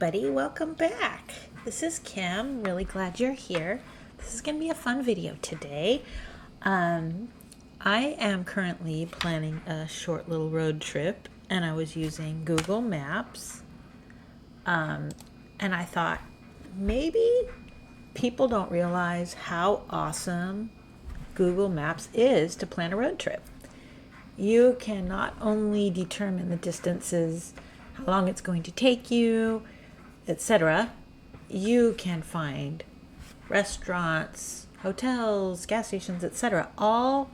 everybody, welcome back. This is Kim. Really glad you're here. This is going to be a fun video today. I am currently planning a short little road trip, and I was using Google Maps. And I thought maybe people don't realize how awesome Google Maps is to plan a road trip. You can not only determine the distances, how long it's going to take you, etc. You can find restaurants, hotels, gas stations, etc. all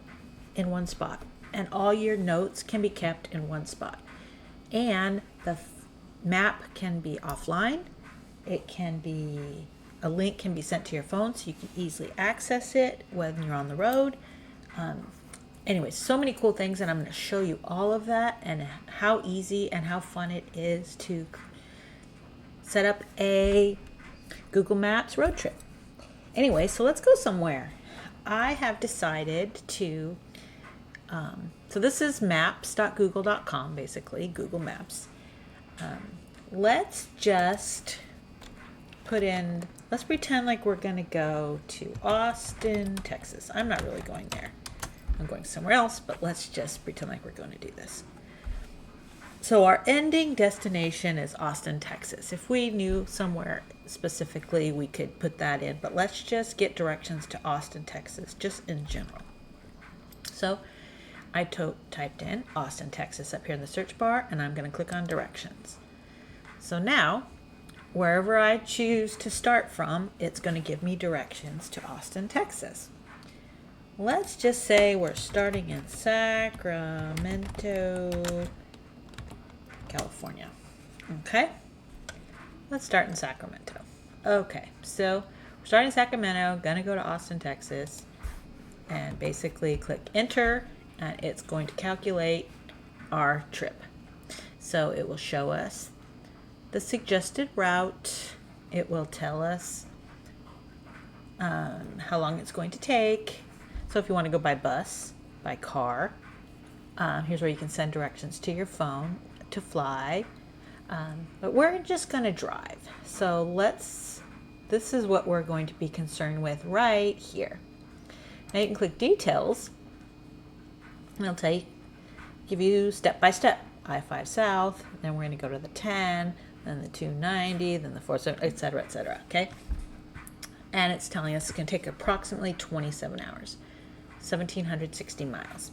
in one spot. And all your notes can be kept in one spot. And the map can be offline. It can be, a link can be sent to your phone so you can easily access it when you're on the road. Anyway, so many cool things, and I'm going to show you all of that and how easy and how fun it is to set up a Google Maps road trip. Anyway, so let's go somewhere. I have decided to, so this is maps.google.com, basically, Google Maps. Let's just let's pretend like we're going to go to Austin, Texas. I'm not really going there. I'm going somewhere else, but let's just pretend like we're going to do this. So our ending destination is Austin, Texas. If we knew somewhere specifically, we could put that in, but let's just get directions to Austin, Texas, just in general. So I typed in Austin, Texas up here in the search bar, and I'm going to click on directions. So now, wherever I choose to start from, it's going to give me directions to Austin, Texas. Let's just say we're starting in Sacramento, California. Okay, let's start in Sacramento. Okay, so we're starting in Sacramento, gonna go to Austin, Texas, and basically click enter, and it's going to calculate our trip. So it will show us the suggested route. It will tell us how long it's going to take. So if you want to go by bus, by car, here's where you can send directions to your phone to fly. But we're just going to drive. So this is what we're going to be concerned with right here. Now you can click details, and it'll give you step by step. I-5 South, then we're going to go to the 10, then the 290, then the 470, etc., etc., okay? And it's telling us it's going to take approximately 27 hours. 1,760 miles.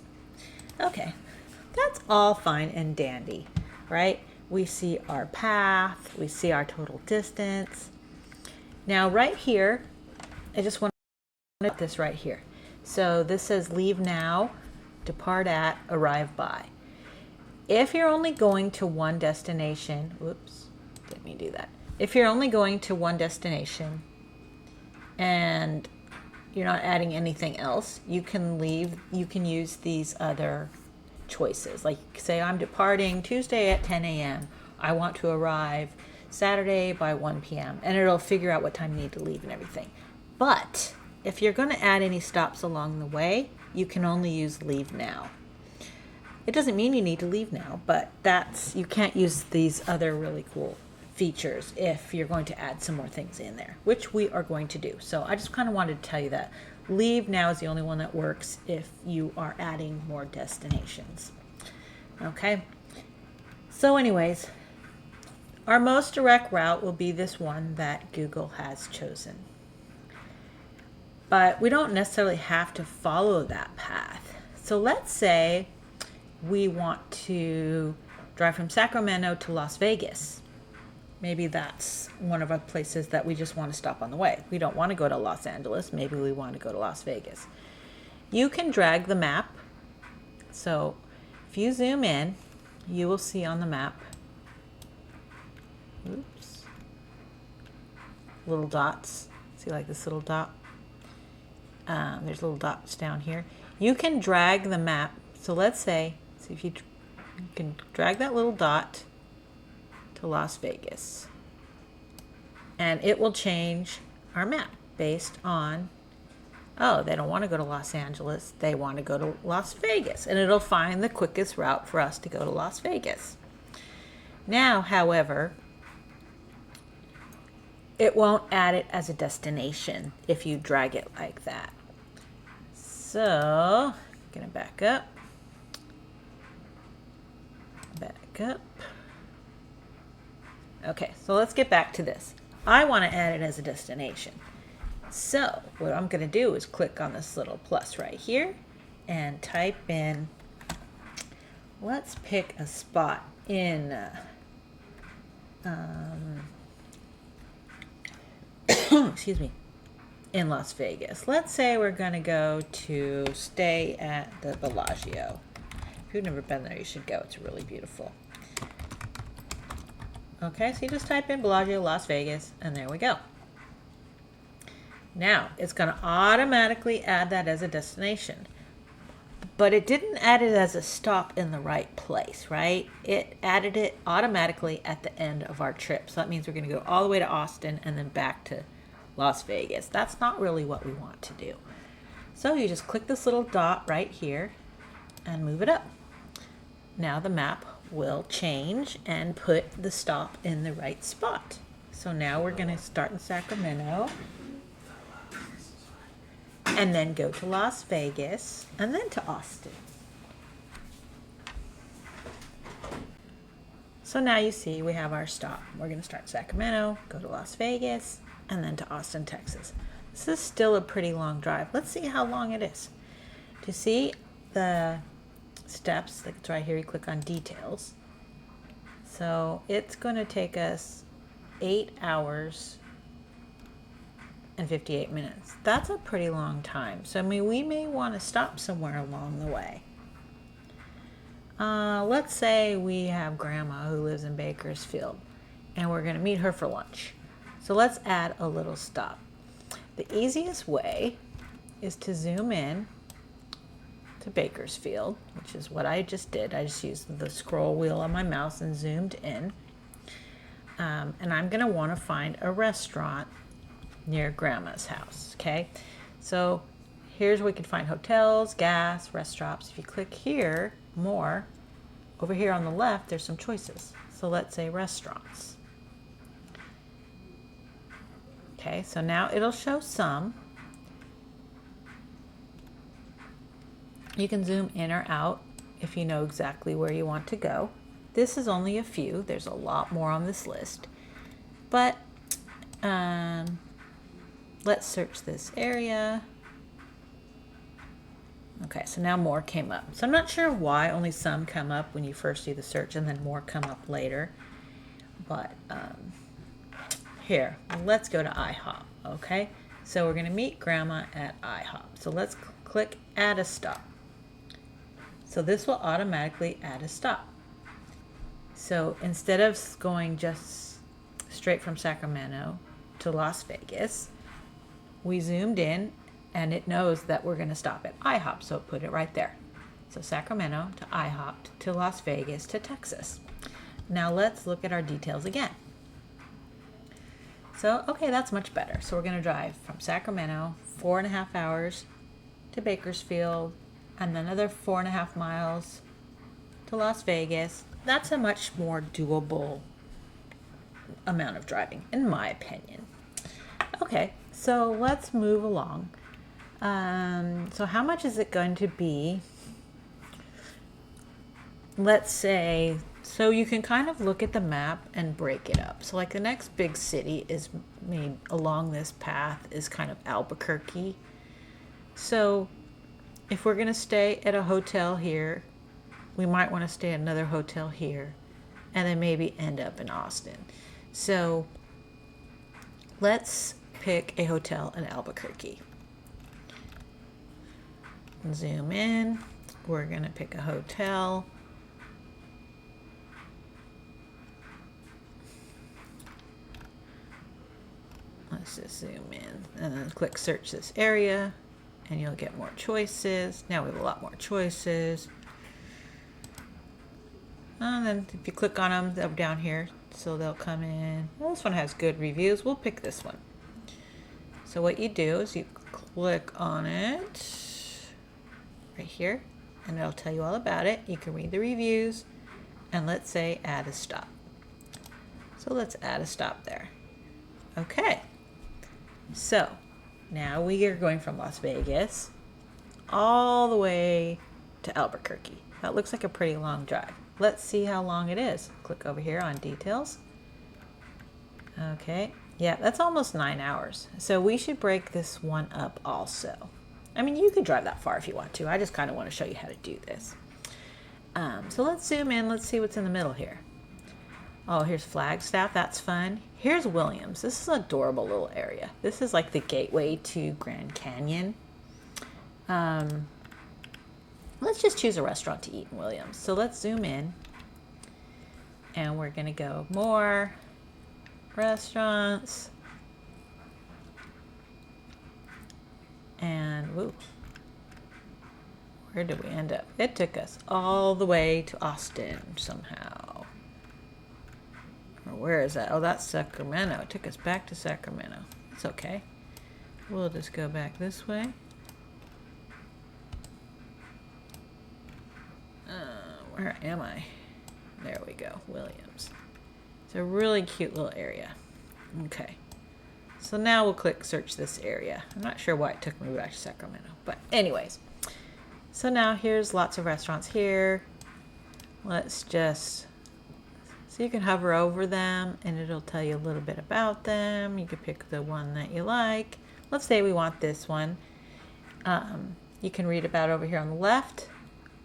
Okay, that's all fine and dandy, right? We see our path, we see our total distance. Now right here, I just want to put this right here. So this says leave now, depart at, arrive by. If you're only going to one destination, whoops, didn't mean to do that. If you're only going to one destination and you're not adding anything else, you can use these other choices. Like say I'm departing Tuesday at 10 a.m. I want to arrive Saturday by 1 p.m. and it'll figure out what time you need to leave and everything. But if you're going to add any stops along the way, you can only use leave now. It doesn't mean you need to leave now, but you can't use these other really cool features if you're going to add some more things in there, which we are going to do. So I just kind of wanted to tell you that leave now is the only one that works if you are adding more destinations. Okay, so anyways, our most direct route will be this one that Google has chosen, but we don't necessarily have to follow that path. So let's say we want to drive from Sacramento to Las Vegas. Maybe that's one of our places that we just want to stop on the way. We don't want to go to Los Angeles. Maybe we want to go to Las Vegas. You can drag the map. So if you zoom in, you will see on the map, oops, little dots. See like this little dot? There's little dots down here. You can drag the map. So let's say, if you can drag that little dot to Las Vegas, and it will change our map based on, oh, they don't want to go to Los Angeles, they want to go to Las Vegas, and it'll find the quickest route for us to go to Las Vegas. Now, however, it won't add it as a destination if you drag it like that. So, gonna back up. Back up. Okay, so let's get back to this. I want to add it as a destination. So what I'm going to do is click on this little plus right here and type in, let's pick a spot in, excuse me, in Las Vegas. Let's say we're going to go to stay at the Bellagio. If you've never been there, you should go. It's really beautiful. Okay, so you just type in Bellagio, Las Vegas, and there we go. Now, it's going to automatically add that as a destination. But it didn't add it as a stop in the right place, right? It added it automatically at the end of our trip. So that means we're going to go all the way to Austin and then back to Las Vegas. That's not really what we want to do. So you just click this little dot right here and move it up. Now the map will change and put the stop in the right spot. So now we're going to start in Sacramento and then go to Las Vegas and then to Austin. So now you see we have our stop. We're going to start Sacramento, go to Las Vegas, and then to Austin, Texas. This is still a pretty long drive. Let's see how long it is. To see the steps, that's right here, you click on details. So it's going to take us 8 hours and 58 minutes. That's a pretty long time. So I mean, we may want to stop somewhere along the way. Let's say we have grandma who lives in Bakersfield and we're going to meet her for lunch. So let's add a little stop. The easiest way is to zoom in to Bakersfield, which is what I just did. I just used the scroll wheel on my mouse and zoomed in. And I'm going to want to find a restaurant near grandma's house. Okay, so here's where we can find hotels, gas, restaurants. If you click here, more, over here on the left, there's some choices. So let's say restaurants. Okay, so now it'll show some. You can zoom in or out if you know exactly where you want to go. This is only a few. There's a lot more on this list. But let's search this area. Okay, so now more came up. So I'm not sure why only some come up when you first do the search and then more come up later. But here, let's go to IHOP. Okay, so we're going to meet grandma at IHOP. So let's click add a stop. So this will automatically add a stop. So instead of going just straight from Sacramento to Las Vegas, we zoomed in and it knows that we're going to stop at IHOP. So it put it right there. So Sacramento to IHOP to Las Vegas to Texas. Now let's look at our details again. So, okay, that's much better. So we're going to drive from Sacramento, 4.5 hours to Bakersfield, and then another 4.5 miles to Las Vegas. That's a much more doable amount of driving, in my opinion. Okay, so let's move along. So how much is it going to be? Let's say, so you can kind of look at the map and break it up. So like the next big city is made along this path is kind of Albuquerque. So if we're going to stay at a hotel here, we might want to stay at another hotel here and then maybe end up in Austin. So let's pick a hotel in Albuquerque. Zoom in. We're going to pick a hotel. Let's just zoom in and then click search this area and you'll get more choices. Now we have a lot more choices. And then if you click on them, they'll be down here. So they'll come in. Well, this one has good reviews. We'll pick this one. So what you do is you click on it right here and it'll tell you all about it. You can read the reviews and let's say add a stop. So let's add a stop there. Okay, so now we are going from Las Vegas all the way to Albuquerque. That looks like a pretty long drive. Let's see how long it is. Click over here on details. Okay, yeah, that's almost 9 hours. So we should break this one up also. I mean, you could drive that far if you want to. I just kind of want to show you how to do this. So let's zoom in. Let's see what's in the middle here. Oh, here's Flagstaff. That's fun. Here's Williams. This is an adorable little area. This is like the gateway to Grand Canyon. Let's just choose a restaurant to eat in Williams. So let's zoom in. And we're going to go more restaurants. And woo, where did we end up? It took us all the way to Austin somehow. Or where is that? Oh, that's Sacramento. It took us back to Sacramento. It's okay. We'll just go back this way. Where am I? There we go, Williams. It's a really cute little area. Okay. So now we'll click search this area. I'm not sure why it took me back to Sacramento, but anyways. So now here's lots of restaurants here. Let's just, so you can hover over them and it'll tell you a little bit about them. You can pick the one that you like. Let's say we want this one. You can read about it over here on the left,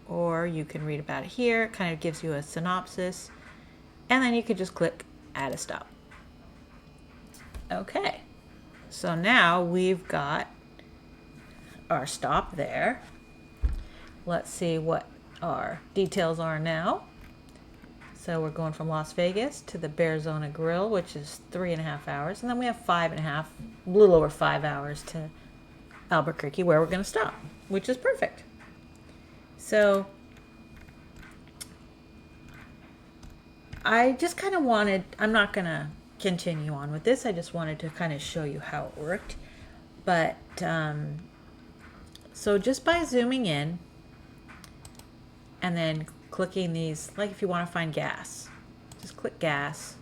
or you can read about it here. It kind of gives you a synopsis. And then you can just click add a stop. Okay. So now we've got our stop there. Let's see what our details are now. So we're going from Las Vegas to the Bearzona Grill, which is 3.5 hours. And then we have 5.5, a little over 5 hours to Albuquerque, where we're going to stop, which is perfect. So I just kind of wanted, I'm not going to continue on with this. I just wanted to kind of show you how it worked. But so just by zooming in and then clicking these, like if you want to find gas, just click gas.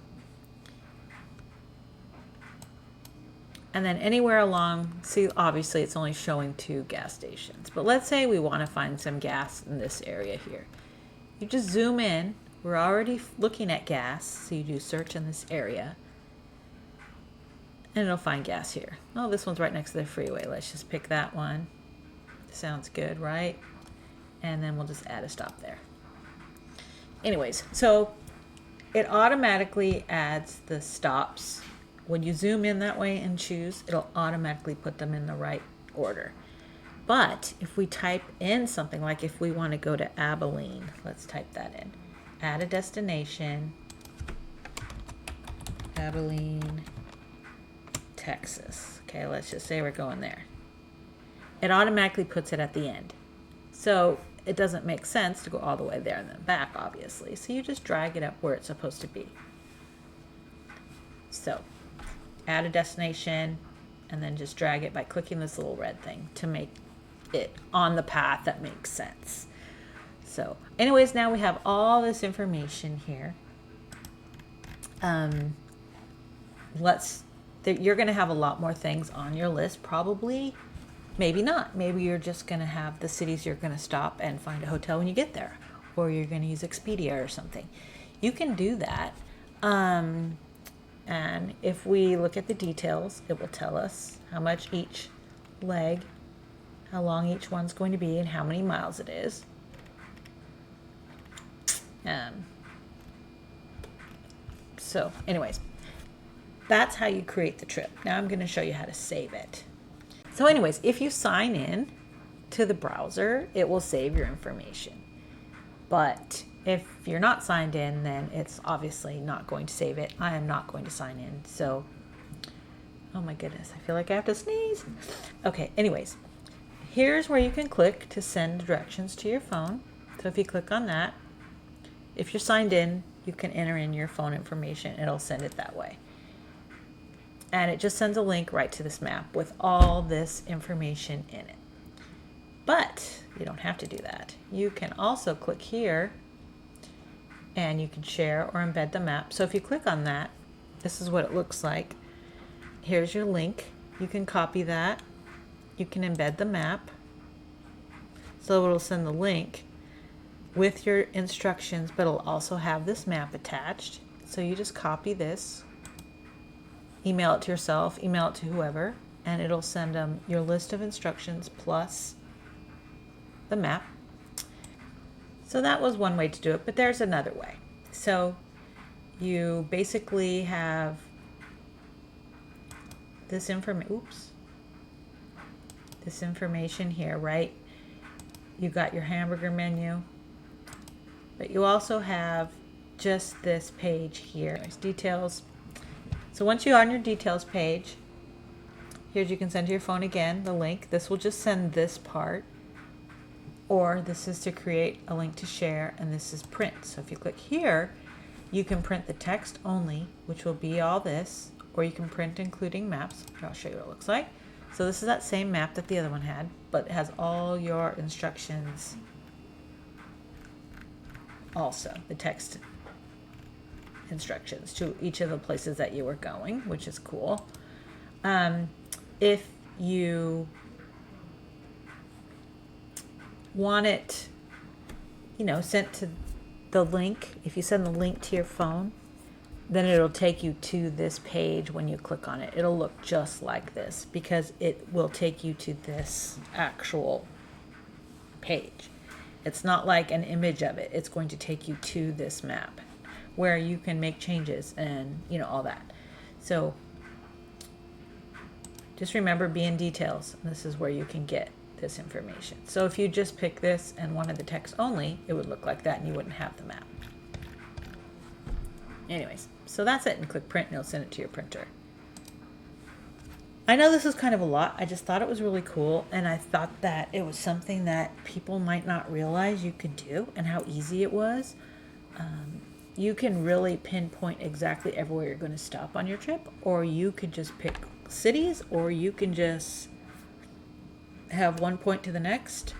And then anywhere along, see, obviously it's only showing 2 gas stations. But let's say we want to find some gas in this area here. You just zoom in. We're already looking at gas, so you do search in this area. And it'll find gas here. Oh, this one's right next to the freeway. Let's just pick that one. Sounds good, right? And then we'll just add a stop there. Anyways, so it automatically adds the stops. When you zoom in that way and choose, it'll automatically put them in the right order. But if we type in something, like if we want to go to Abilene, let's type that in. Add a destination, Abilene, Texas. Okay, let's just say we're going there. It automatically puts it at the end. So it doesn't make sense to go all the way there and then back, obviously. So you just drag it up where it's supposed to be. So add a destination and then just drag it by clicking this little red thing to make it on the path that makes sense. So anyways, now we have all this information here. You're going to have a lot more things on your list, probably. Maybe not. Maybe you're just going to have the cities you're going to stop and find a hotel when you get there. Or you're going to use Expedia or something. You can do that. And if we look at the details, it will tell us how much each leg, how long each one's going to be, and how many miles it is. So anyways, that's how you create the trip. Now I'm going to show you how to save it. So anyways, if you sign in to the browser, it will save your information. But if you're not signed in, then it's obviously not going to save it. I am not going to sign in. So, oh my goodness, I feel like I have to sneeze. Okay, anyways, here's where you can click to send directions to your phone. So if you click on that, if you're signed in, you can enter in your phone information. It'll send it that way. And it just sends a link right to this map with all this information in it. But you don't have to do that. You can also click here and you can share or embed the map. So if you click on that, this is what it looks like. here's your link. You can copy that. You can embed the map. So it'll send the link with your instructions, but it'll also have this map attached. So you just copy this, email it to yourself, email it to whoever, and it'll send them your list of instructions plus the map. So that was one way to do it, but there's another way. So you basically have this information here, right? You got your hamburger menu, but you also have just this page here. There's details. So once you're on your details page, here's, you can send to your phone again, the link. This will just send this part, or this is to create a link to share, and this is print. So if you click here, you can print the text only, which will be all this, or you can print including maps. I'll show you what it looks like. So this is that same map that the other one had, but it has all your instructions also, the text instructions to each of the places that you were going, which is cool. If you want it, sent to the link, if you send the link to your phone, then it'll take you to this page. When you click on it, it'll look just like this because it will take you to this actual page. It's not like an image of it. It's going to take you to this map where you can make changes and all that. So just remember, be in details. This is where you can get this information. So if you just pick this and wanted the text only, it would look like that and you wouldn't have the map. Anyways, so that's it, and click print and it'll send it to your printer. I know this is kind of a lot. I just thought it was really cool, and I thought that it was something that people might not realize you could do and how easy it was. You can really pinpoint exactly everywhere you're going to stop on your trip, or you could just pick cities, or you can just have one point to the next.